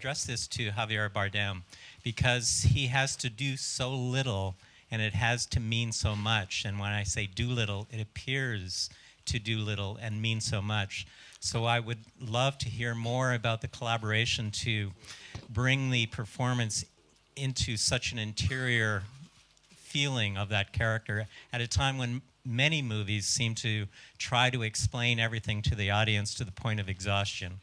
address this to Javier Bardem because he has to do so little and it has to mean so much. And when I say do little, it appears to do little and mean so much. So I would love to hear more about the collaboration to bring the performance into such an interior feeling of that character at a time when many movies seem to try to explain everything to the audience to the point of exhaustion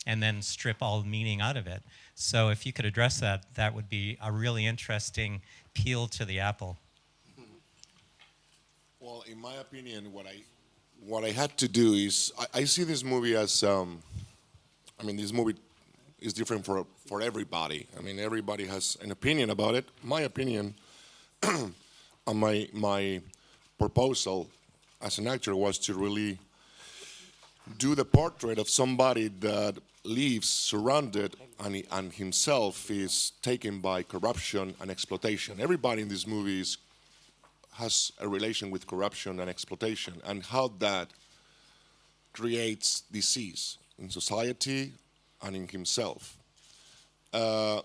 and then strip all meaning out of it. So if you could address that, that would be a really interesting peel to the apple. Well, in my opinion, what I had to do is I see this movie as I mean, this movie is different for everybody. I mean, everybody has an opinion about it. My opinion and my proposal as an actor was to really do the portrait of somebody that lives surrounded and himself is taken by corruption and exploitation. Everybody in this movie has a relation with corruption and exploitation and how that creates disease in society and in himself. And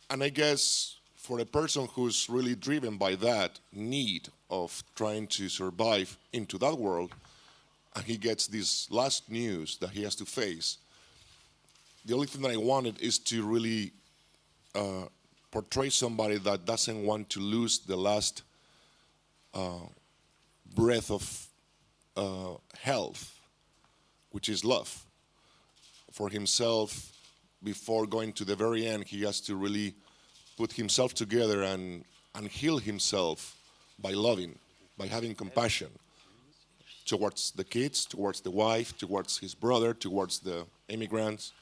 I guess for a person who's really driven by that need of trying to survive into that world, and he gets this last news that he has to face, the only thing that I wanted is to really portray somebody that doesn't want to lose the last breath of health, which is love. For himself, before going to the very end, he has to really put himself together and heal himself by loving, by having compassion towards the kids, towards the wife, towards his brother, towards the immigrants.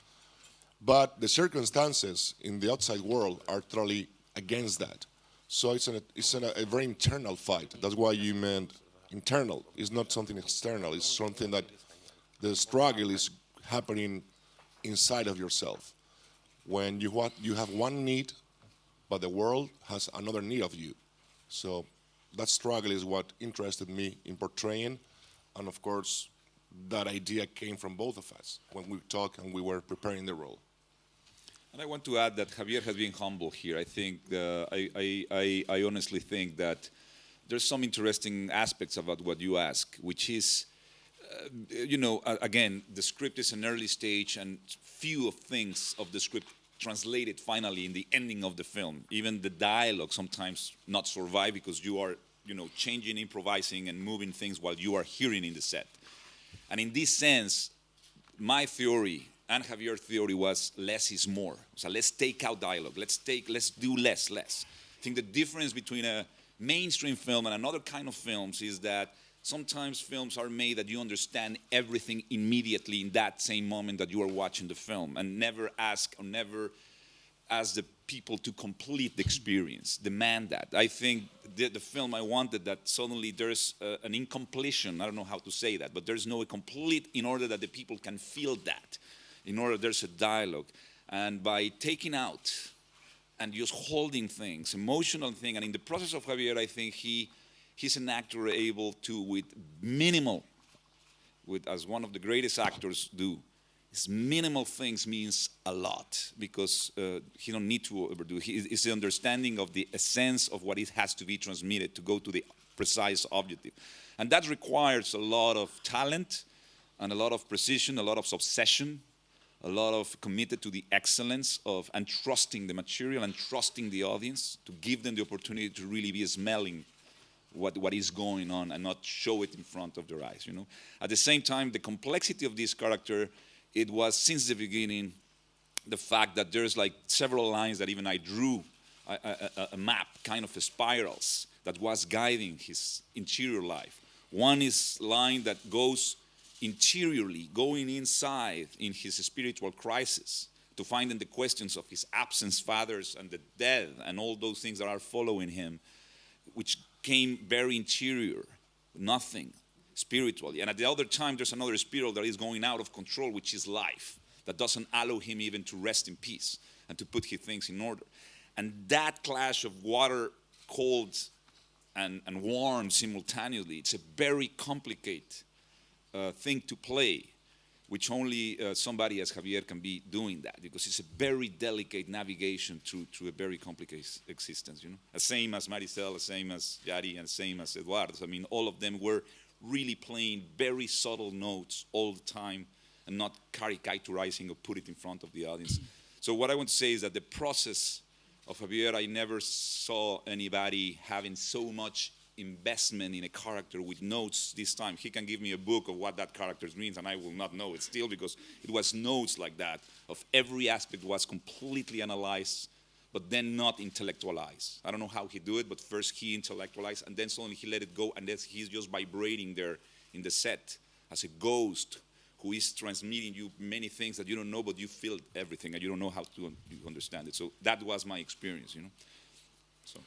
But the circumstances in the outside world are totally against that. So it's a very internal fight. That's why you meant internal. It's not something external. It's something that the struggle is happening inside of yourself. When you have one need, but the world has another need of you. So that struggle is what interested me in portraying. And of course, that idea came from both of us when we talked and we were preparing the role. And I want to add that Javier has been humble here. I think I honestly think that there's some interesting aspects about what you ask, which is, again, the script is an early stage, and few of things of the script translated finally in the ending of the film. Even the dialogue sometimes not survive because you are, changing, improvising, and moving things while you are hearing in the set. And in this sense, my theory and Javier's theory was less is more. So let's take out dialogue. Let's do less. I think the difference between a mainstream film and another kind of films is that sometimes films are made that you understand everything immediately in that same moment that you are watching the film, and never ask the people to complete the experience, demand that. I think the film I wanted that suddenly there's an incompletion, I don't know how to say that, but there's no complete in order that the people can feel that, in order there's a dialogue. And by taking out and just holding things, emotional thing, and in the process of Javier, I think he's an actor able to, with minimal, as one of the greatest actors do, his minimal things means a lot because he don't need to overdo. It's the understanding of the essence of what it has to be transmitted to go to the precise objective. And that requires a lot of talent and a lot of precision, a lot of obsession, a lot of committed to the excellence of and trusting the material and trusting the audience to give them the opportunity to really be smelling what is going on and not show it in front of their eyes, At the same time, the complexity of this character, it was since the beginning the fact that there's like several lines that even I drew a map, kind of a spirals that was guiding his interior life. One is line that goes interiorly, going inside in his spiritual crisis to find in the questions of his absent fathers and the death and all those things that are following him, which came very interior, nothing spiritually. And at the other time, there's another spiral that is going out of control, which is life, that doesn't allow him even to rest in peace and to put his things in order. And that clash of water, cold, and warm simultaneously, it's a very complicated thing to play which only somebody as Javier can be doing that, because it's a very delicate navigation through a very complicated existence, you know. The same as Maricel, the same as Yari, and same as Eduardo. I mean, all of them were really playing very subtle notes all the time and not caricaturizing or put it in front of the audience. So what I want to say is that the process of Javier, I never saw anybody having so much investment in a character with notes this time. He can give me a book of what that character means and I will not know it still, because it was notes like that of every aspect was completely analyzed but then not intellectualized. I don't know how he do it, but first he intellectualized and then suddenly he let it go, and then he's just vibrating there in the set as a ghost who is transmitting you many things that you don't know, but you feel everything and you don't know how to understand it. So that was my experience, you know. So.